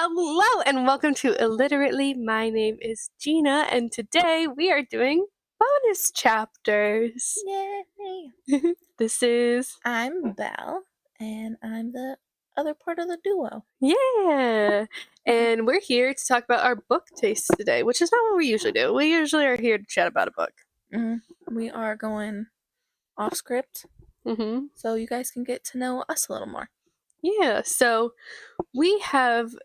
Hello and welcome to Illiterate-ly. My name is Gina and today we are doing bonus chapters. Yay! This is... I'm Belle, and I'm the other part of the duo. Yeah! And we're here to talk about our book tastes today, which is not what we usually do. We usually are here to chat about a book. We are going off script, so you guys can get to know us a little more. Yeah, so we have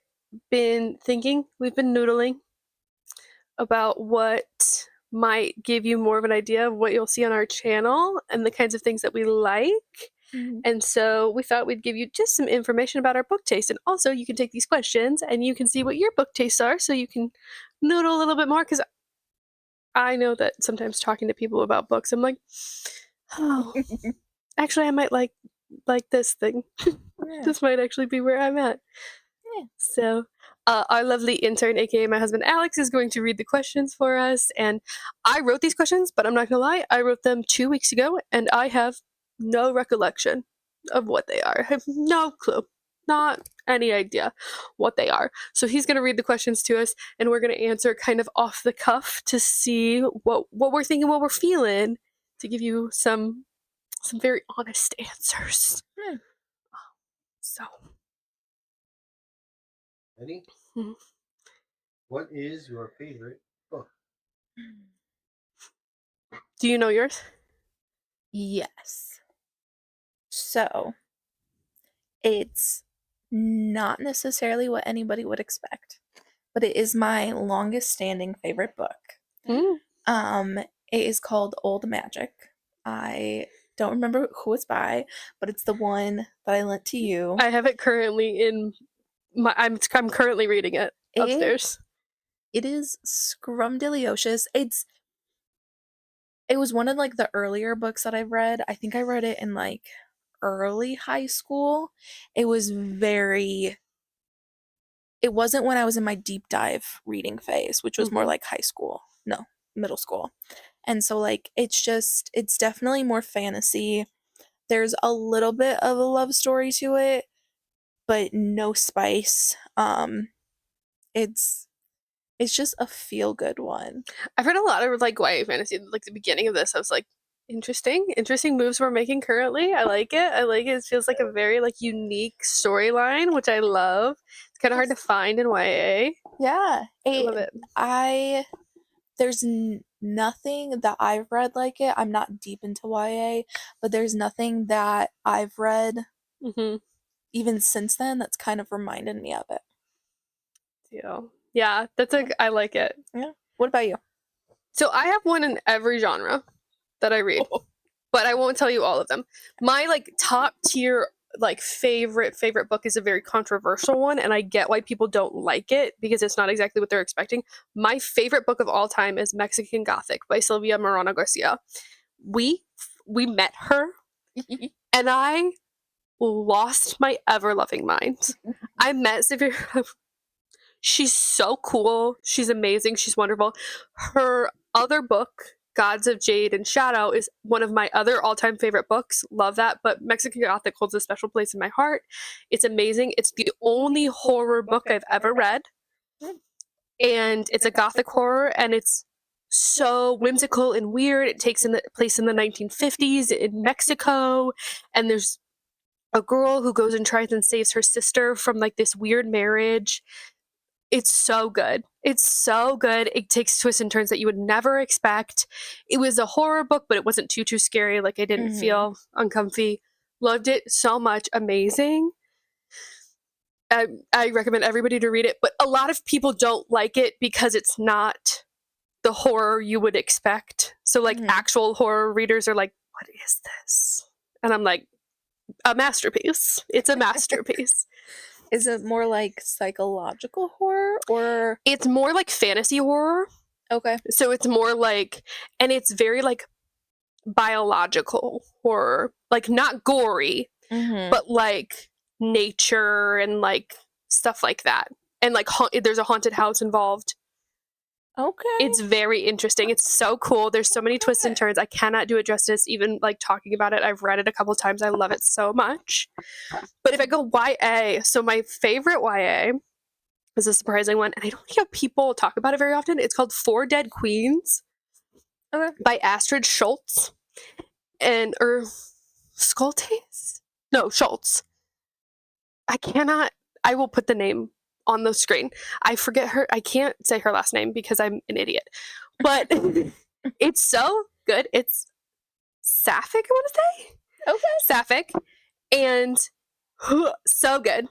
been thinking, we've been noodling about what might give you more of an idea of what you'll see on our channel and the kinds of things that we like. And so we thought we'd give you just some information about our book taste. And also you can take these questions and you can see what your book tastes are so you can noodle a little bit more. Because I know that sometimes talking to people about books, I'm like, oh, actually I might like this thing. Yeah. This might actually be where I'm at. Yeah. So our lovely intern, aka my husband Alex, is going to read the questions for us. And I wrote these questions, but I'm not gonna lie, I wrote them 2 weeks ago and I have no recollection of what they are. I have no clue. Not any idea what they are. So he's gonna read the questions to us and we're gonna answer kind of off the cuff to see what we're thinking, what we're feeling, to give you some very honest answers. So Ready? Mhm. What is your favorite book? Do you know yours? Yes. So, it's not necessarily what anybody would expect, but it is my longest standing favorite book. It is called Old Magic. I don't remember who it's by, but it's the one that I lent to you. I have it currently in my. I'm currently reading it upstairs. It is scrumdiddlyocious. It was one of like the earlier books that I've read. I think I read it in like early high school. It wasn't when I was in my deep dive reading phase, which was more like high school. No, middle school. And so like it's definitely more fantasy. There's a little bit of a love story to it, but no spice. It's just a feel good one. I've read a lot of like YA fantasy. Like the beginning of this, I was like, interesting moves we're making currently. I like it. It feels like a very like unique storyline, which I love. It's kind of hard to find in YA. Yeah, I love it. There's nothing that I've read like it. I'm not deep into YA, but there's nothing that I've read even since then that's kind of reminded me of it. Yeah, I like it. Yeah. What about you? So I have one in every genre that I read, but I won't tell you all of them. My like top tier like favorite book is a very controversial one, and I get why people don't like it because it's not exactly what they're expecting. My favorite book of all time is Mexican Gothic by Sylvia Morano Garcia. We met her and I lost my ever-loving mind. I met Sylvia. She's so cool. She's amazing. She's wonderful. Her other book, Gods of Jade and Shadow, is one of my other all-time favorite books. Love that. But Mexican Gothic holds a special place in my heart. It's amazing. It's the only horror book I've ever read. And it's a Gothic horror, and it's so whimsical and weird. It takes place in the 1950s in Mexico, and there's a girl who goes and tries and saves her sister from like this weird marriage. It's so good. It's so good. It takes twists and turns that you would never expect. It was a horror book, but it wasn't too scary. Like I didn't feel uncomfy. Loved it so much. Amazing. I recommend everybody to read it, but a lot of people don't like it because it's not the horror you would expect. So like actual horror readers are like, what is this? And I'm like, a masterpiece. It's a masterpiece. Is it more like psychological horror or? It's more like fantasy horror. Okay. So it's more like, and it's very like biological horror, like not gory, but like nature and like stuff like that. And like there's a haunted house involved. Okay. It's very interesting. It's so cool. There's so many twists and turns. I cannot do it justice even like talking about it. I've read it a couple times. I love it so much. But if I go YA, so my favorite YA is a surprising one, and I don't think people talk about it very often. It's called Four Dead Queens by Astrid Schultz or Schultes? No, Schultz. I will put the name on the screen. I forget her. I can't say her last name because I'm an idiot. But it's so good. It's sapphic, I want to say. Okay. Sapphic. And so good.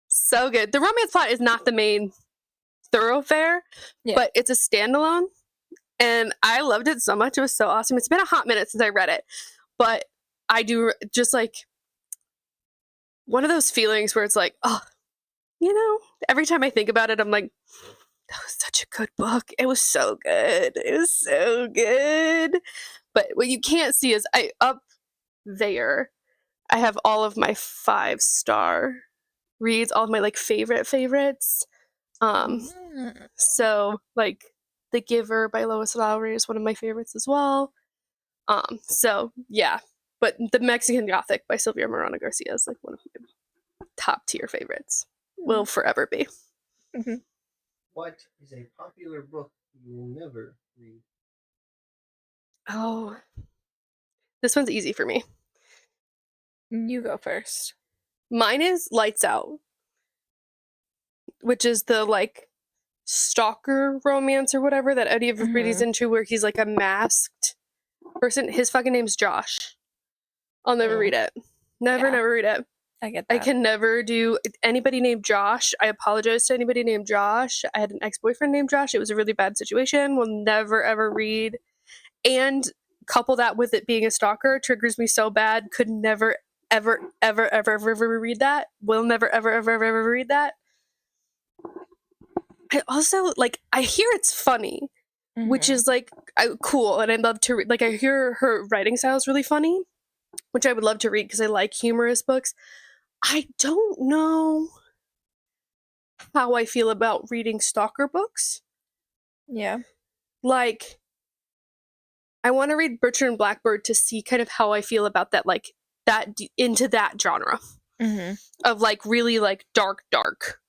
So good. The romance plot is not the main thoroughfare, but it's a standalone. And I loved it so much. It was so awesome. It's been a hot minute since I read it. But I do just like one of those feelings where it's like, oh, every time I think about it, I'm like, that was such a good book. It was so good. It was so good. But what you can't see is up there, I have all of my 5-star reads, all of my like favorites. So like The Giver by Lois Lowry is one of my favorites as well. So yeah, but The Mexican Gothic by Sylvia Morano Garcia is like one of my top tier favorites. Will forever be. Mm-hmm. What is a popular book you will never read? Oh, this one's easy for me. You go first. Mine is Lights Out, which is the like stalker romance or whatever that Eddie everybody's into, where he's like a masked person. His fucking name's Josh. I'll never read it. Never read it. I get that. I can never do anybody named Josh. I apologize to anybody named Josh. I had an ex-boyfriend named Josh. It was a really bad situation. Will never ever read. And couple that with it being a stalker triggers me so bad. Could never ever ever ever ever, ever read that. Will never ever ever ever, ever read that. I also like. I hear it's funny, which is like cool, and I'd love to read. Like I hear her writing style is really funny, which I would love to read because I like humorous books. I don't know how I feel about reading stalker books. Yeah. Like, I want to read Bertrand Blackbird to see kind of how I feel about that, like, that into that genre of, like, really, like, dark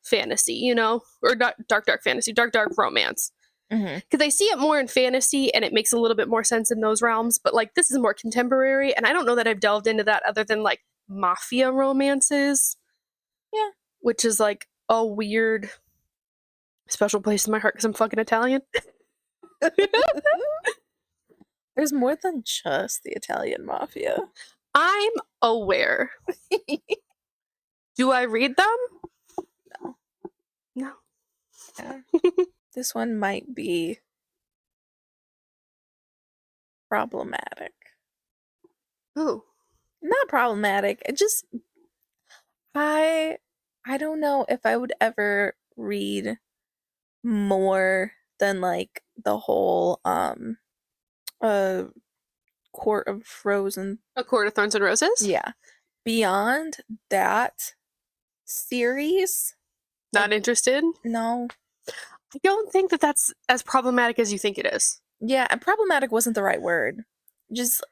fantasy, Or dark fantasy, dark romance. Because I see it more in fantasy, and it makes a little bit more sense in those realms, but, like, this is more contemporary, and I don't know that I've delved into that other than, like, mafia romances. Yeah. Which is like a weird special place in my heart because I'm fucking Italian. There's more than just the Italian mafia. I'm aware. Do I read them? No. Yeah. This one might be problematic. Oh. Not problematic. It just I don't know if I would ever read more than like the whole Court of Frozen. A Court of Thorns and Roses? Yeah. Beyond that series, Not interested? no. I don't think that that's as problematic as you think it is. Yeah, and problematic wasn't the right word. Just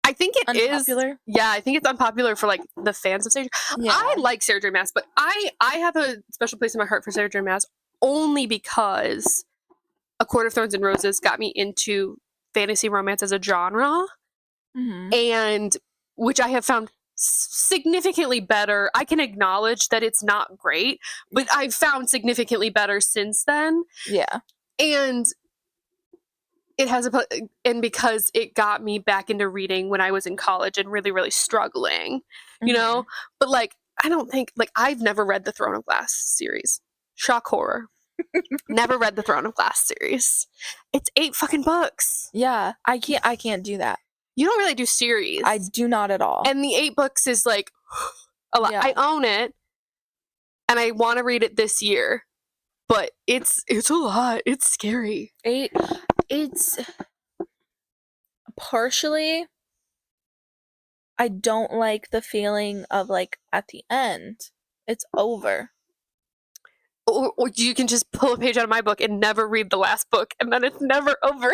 I think it unpopular. is. Yeah, I think it's unpopular for like the fans of Sarah. Yeah. I like Sarah J. Maas, but I have a special place in my heart for Sarah J. Maas only because A Court of Thorns and Roses got me into fantasy romance as a genre, and which I have found significantly better. I can acknowledge that it's not great, but I've found significantly better since then. Yeah. And it has and because it got me back into reading when I was in college and really, really struggling, but like, I don't think, like, I've never read the Throne of Glass series. Shock horror. Never read the Throne of Glass series. It's 8 fucking books. Yeah, I can't do that. You don't really do series. I do not at all. And the 8 books is like a lot. Yeah. I own it, and I want to read it this year, but it's a lot. It's scary. It's partially, I don't like the feeling of like at the end, it's over. Or you can just pull a page out of my book and never read the last book, and then it's never over.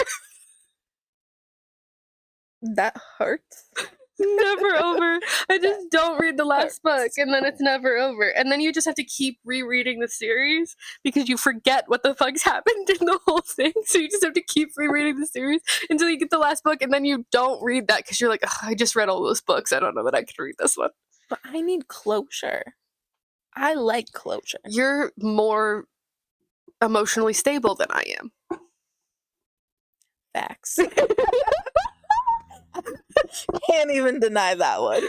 That hurts. Never over. I just don't read the last book, and then it's never over. And then you just have to keep rereading the series because you forget what the fuck's happened in the whole thing. So you just have to keep rereading the series until you get the last book, and then you don't read that because you're like, I just read all those books. I don't know that I could read this one. But I need closure. I like closure. You're more emotionally stable than I am. Facts. Can't even deny that one.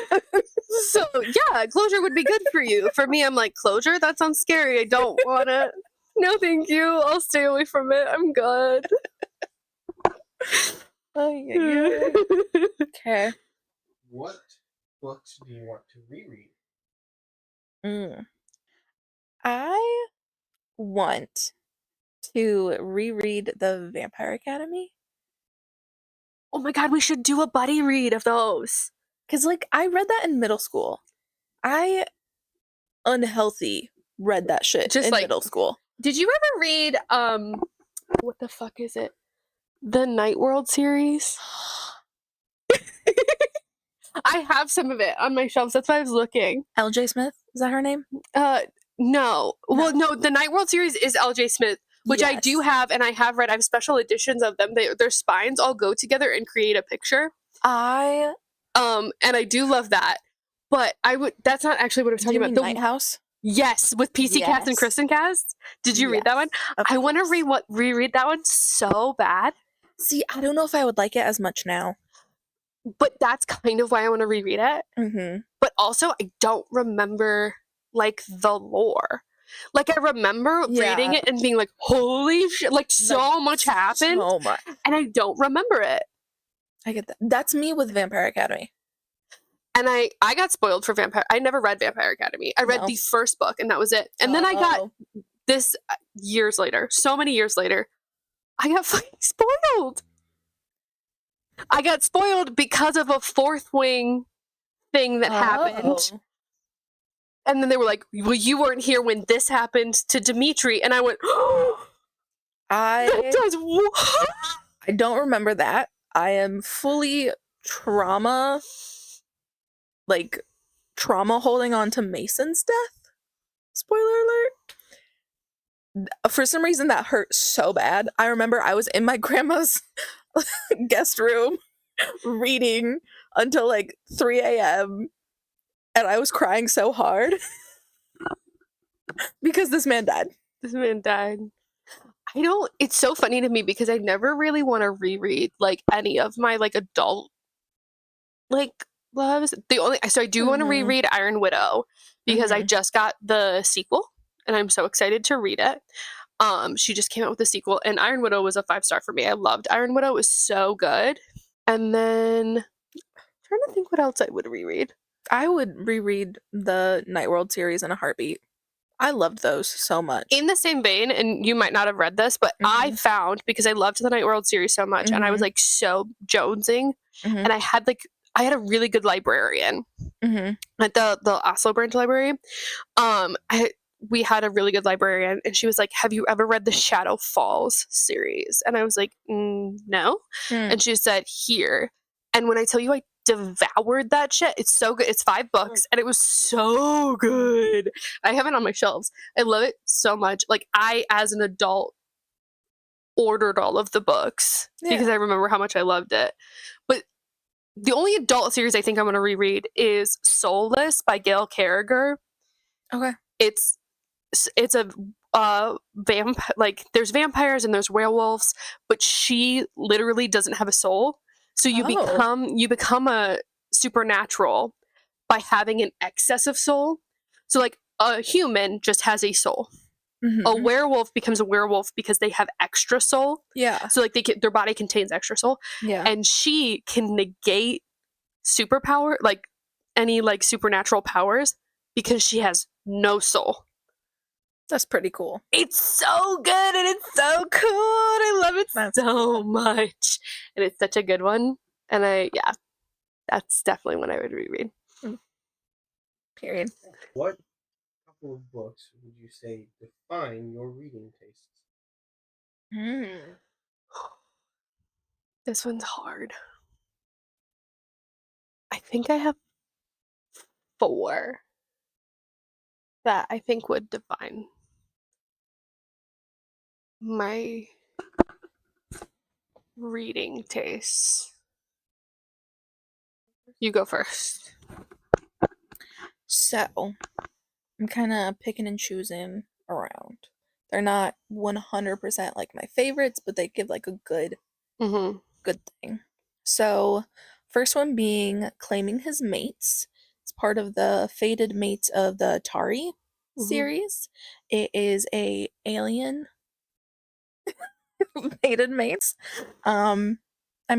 So yeah, closure would be good for you. For me, I'm like, closure? That sounds scary. I don't want it. No, thank you. I'll stay away from it. I'm good. Okay. What books do you want to reread? I want to reread the Vampire Academy. Oh my god, we should do a buddy read of those. Because, like, I read that in middle school. I unhealthy read that shit Just in like- middle school. Did you ever read what the fuck is it? The Night World series? I have some of it on my shelves. That's why I was looking. LJ Smith? Is that her name? No. Well, no, the Night World series is LJ Smith, which I do Yes. have, and I have read. I have special editions of them. Their spines all go together and create a picture. And I do love that. But that's not actually what I was do you talking mean about. Night House? Yes, with PC Cast and Yes. Kristen Cast. Did you read that one? Of I want to course. reread that one so bad. See, I don't know if I would like it as much now. But that's kind of why I want to reread it. Mm-hmm. But also, I don't remember like the lore. Like I remember reading it and being like, "Holy shit!" Like so much happened, So much. and I don't remember it. I get that. That's me with Vampire Academy. And I got spoiled for Vampire. I never read Vampire Academy. I read No. the first book, and that was it. And then I got this years later, so many years later, I got fucking spoiled. I got spoiled because of a Fourth Wing thing that happened. And then they were like, well, you weren't here when this happened to Dimitri. And I went, oh, that does what? I don't remember that. I am fully trauma holding on to Mason's death. Spoiler alert. For some reason that hurt so bad. I remember I was in my grandma's guest room reading until like 3 a.m. and I was crying so hard because this man died. This man died. It's so funny to me because I never really want to reread like any of my like adult like loves. So I do want to reread Iron Widow because I just got the sequel and I'm so excited to read it. She just came out with the sequel and Iron Widow was a 5-star for me. I loved Iron Widow. It was so good. And then I'm trying to think what else I would reread. I would reread the Night World series in a heartbeat. I loved those so much. In the same vein, and you might not have read this, but I found, because I loved the Night World series so much, and I was like so jonesing, and I had a really good librarian at the Oslo branch library. We had a really good librarian, and she was like, have you ever read the Shadow Falls series? And I was like, no. And she said, here. And when I tell you I devoured that shit, it's so good. It's 5 books, and it was so good. I have it on my shelves. I love it so much. Like, I, as an adult, ordered all of the books because I remember how much I loved it. But the only adult series I think I'm going to reread is Soulless by Gail Carriger. Okay. It's a there's vampires and there's werewolves, but she literally doesn't have a soul. So you become a supernatural by having an excess of soul. So like a human just has a soul. A werewolf becomes a werewolf because they have extra soul. Yeah. So like their body contains extra soul. Yeah. And she can negate superpower, like any like supernatural powers, because she has no soul. That's pretty cool. It's so good and it's so cool. I love it so much. And it's such a good one. And that's definitely one I would reread. Period. What couple of books would you say define your reading tastes? This one's hard. I think I have 4 that I think would define my reading tastes. You go first. So, I'm kind of picking and choosing around. They're not 100% like my favorites, but they give like a good Mm-hmm. thing. So, first one being Claiming His Mates. It's part of the Fated Mates of the Atari series. It is a alien fated mates. I'm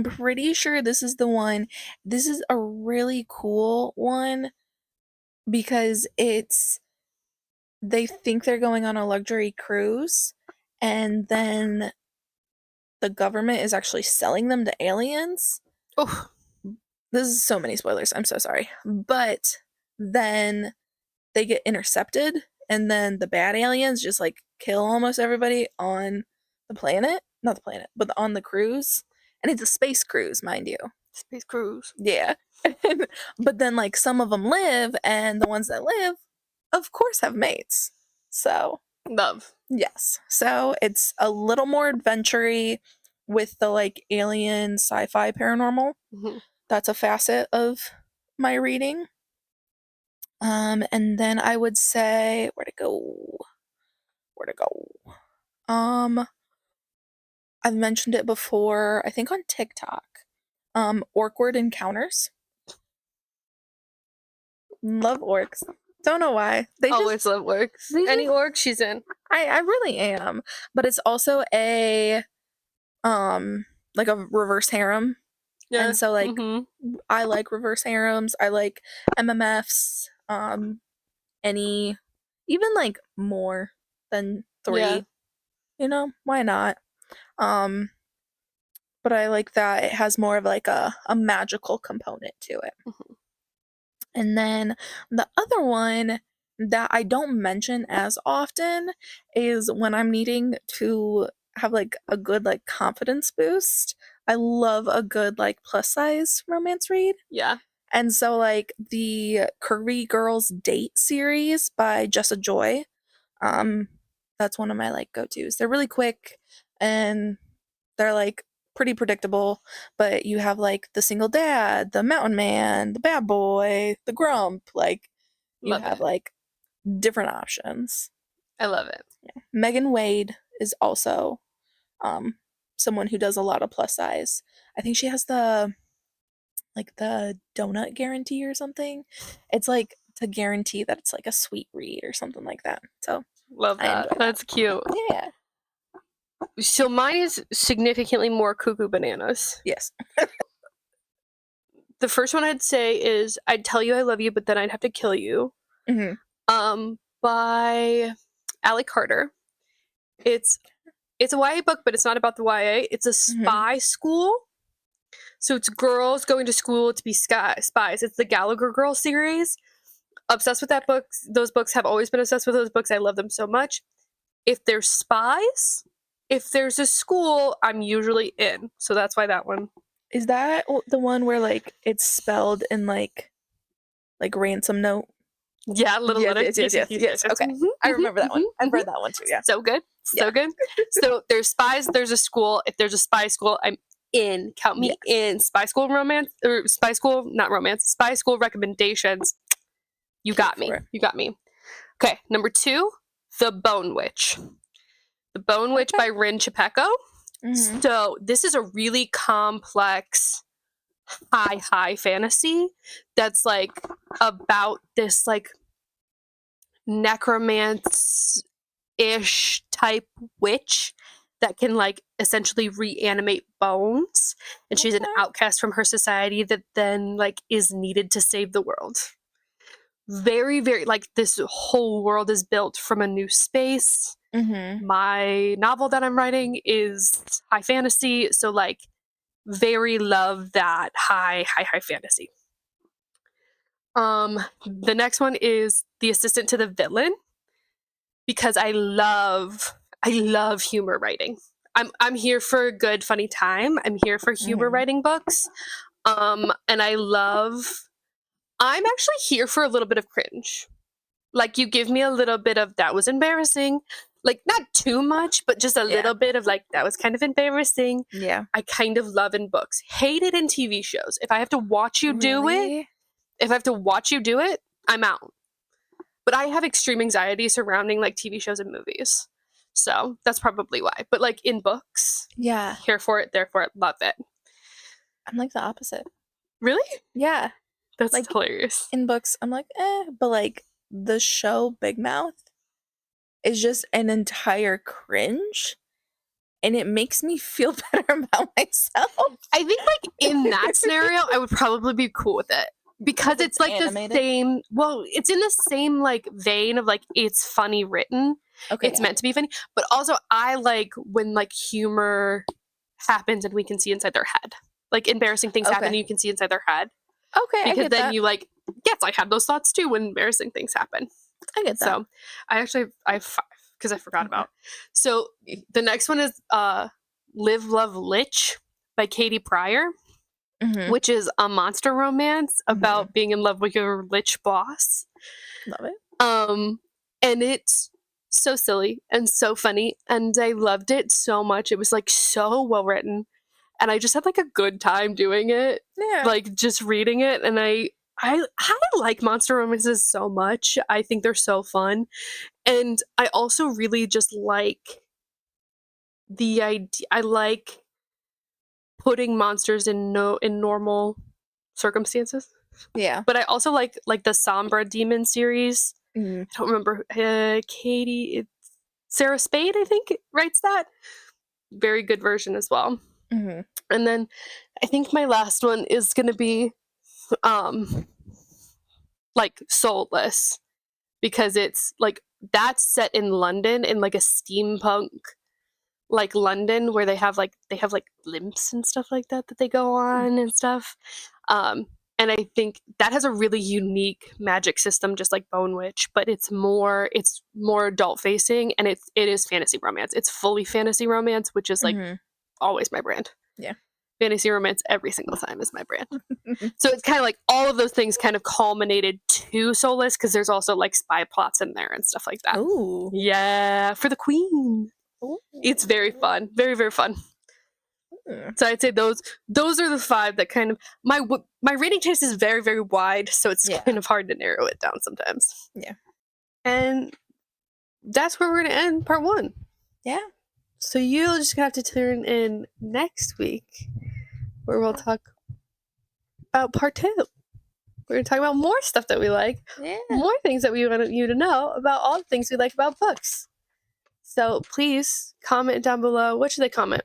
pretty sure this is the one. This is a really cool one because they think they're going on a luxury cruise, and then the government is actually selling them to aliens. Oh, This is so many spoilers. I'm so sorry. But then they get intercepted, and then the bad aliens just like kill almost everybody on the planet. Not the planet, but on the cruise. And it's a space cruise, mind you. space cruise. Yeah. But then like some of them live, and the ones that live, of course, have mates. So, Love. yes. So it's a little more adventure-y with the like alien sci-fi paranormal. Mm-hmm. That's a facet of my reading. And then I would say where to go. I've mentioned it before, I think on TikTok. Orkward Encounters. Love orcs. Don't know why. They Always love orcs. they Any just- orc, she's in. I really am. But it's also a like a reverse harem. Yeah. And so like mm-hmm. I like reverse harems. I like MMFs. Any even like more than 3. Yeah. You know, why not? But I like that it has more of like a magical component to it. Mm-hmm. And then the other one that I don't mention as often is when I'm needing to have like a good like confidence boost. I love a good like plus size romance read. Yeah. And so like the Curvy Girls Date series by Jessa Joy, that's one of my like go-tos. They're really quick and they're like pretty predictable, but you have like the single dad, the mountain man, the bad boy, the grump, like you Love have it. like different options. I love it. Yeah. Megan Wade is also someone who does a lot of plus size. I think she has the donut guarantee or something. It's like to guarantee that it's like a sweet read or something like that. So Love I that. enjoy that. That's cute. Yeah. So mine is significantly more cuckoo bananas. Yes. The first one I'd say is I'd tell you I love you, but then I'd have to kill you. Mm-hmm. By Allie Carter. It's a YA book, but it's not about the YA. It's a spy school. So it's girls going to school to be spies. It's the Gallagher Girls series. Obsessed with that book. Those books have always been obsessed with those books. I love them so much. If there's spies, if there's a school, I'm usually in. So that's why that one. Is that the one where like it's spelled in like ransom note? Yeah, little Yes, letter. yes. Okay. I remember that one. I've read that one too, yeah. So good. So good. So there's spies, there's a school. If there's a spy school, I'm in. Count me in. Spy school romance, or spy school, not romance, spy school recommendations. You got me. You got me. Okay, number 2, The Bone Witch. The Bone Witch by Rin Chapeko. Mhm. So this is a really complex high fantasy that's like about this like necromance-ish type witch that can like essentially reanimate bones, and she's an outcast from her society that then like is needed to save the world. Very like this whole world is built from a new space. My novel that I'm writing is high fantasy, so like very love that high fantasy. The next one is The Assistant to the Villain, because I love humor writing. I'm here for a good funny time. I'm here for humor writing books. And I love I'm actually here for a little bit of cringe. Like, you give me a little bit of that was embarrassing. Like, not too much, but just a little bit of like, that was kind of embarrassing. Yeah. I kind of love in books. Hate it in TV shows. If I have to watch you do it, I'm out. But I have extreme anxiety surrounding like TV shows and movies. So that's probably why. But like in books, Yeah. here for it, there for it, love it. I'm like the opposite. Really? Yeah. That's Like, hilarious. in books, I'm like, but like the show Big Mouth is just an entire cringe. And it makes me feel better about myself. I think like in that scenario, I would probably be cool with it. Because it's like animated? the same, well, it's in the same like vein of like it's funny written. Okay. It's meant to be funny. But also I like when like humor happens and we can see inside their head. Like embarrassing things happen and Okay. you can see inside their head. Okay, I Because get then that. you like, yes, I have those thoughts too when embarrassing things happen. I get that. So I have 5 because I forgot Okay. about. So the next one is Live, Love, Lich by Katie Pryor, Mhm. which is a monster romance about being in love with your lich boss. Love it. And it's so silly and so funny, and I loved it so much. It was like so well written, and I just had like a good time doing it. Yeah. Like just reading it, and I like monster romances so much. I think they're so fun. And I also really just like the idea. I like putting monsters in normal circumstances. Yeah. But I also like the Sombra Demon series. Mhm. I don't remember Katie. It's Sarah Spade, I think, writes that. Very good version as well. Mhm. And then I think my last one is gonna be like Soulless, because it's like that's set in London in like a steampunk like London where they have like limps and stuff like that they go on and stuff. And I think that has a really unique magic system, just like Bone Witch, but it's more adult facing, and it is fantasy romance. It's fully fantasy romance, which is like Mhm. always my brand. Yeah. Fantasy romance every single time is my brand. So it's kind of like all of those things kind of culminated to Soulless, because there's also like spy plots in there and stuff like that. Ooh. Yeah, for the queen. Ooh. It's very fun. Very, very fun. So I'd say those are the 5 that kind of my reading taste is very, very wide, so it's Yeah. kind of hard to narrow it down sometimes. Yeah. And that's where we're gonna end part 1. Yeah. So you'll just have to tune in next week, where we'll talk about part 2. We're gonna talk about more stuff that we like, Yeah. more things that we want you to know about all the things we like about books. So please comment down below. What should they comment?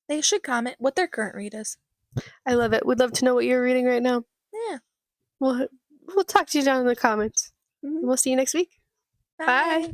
They should comment what their current read is. I love it. We'd love to know what you're reading right now. Yeah. We'll talk to you down in the comments. Mhm. We'll see you next week. Bye.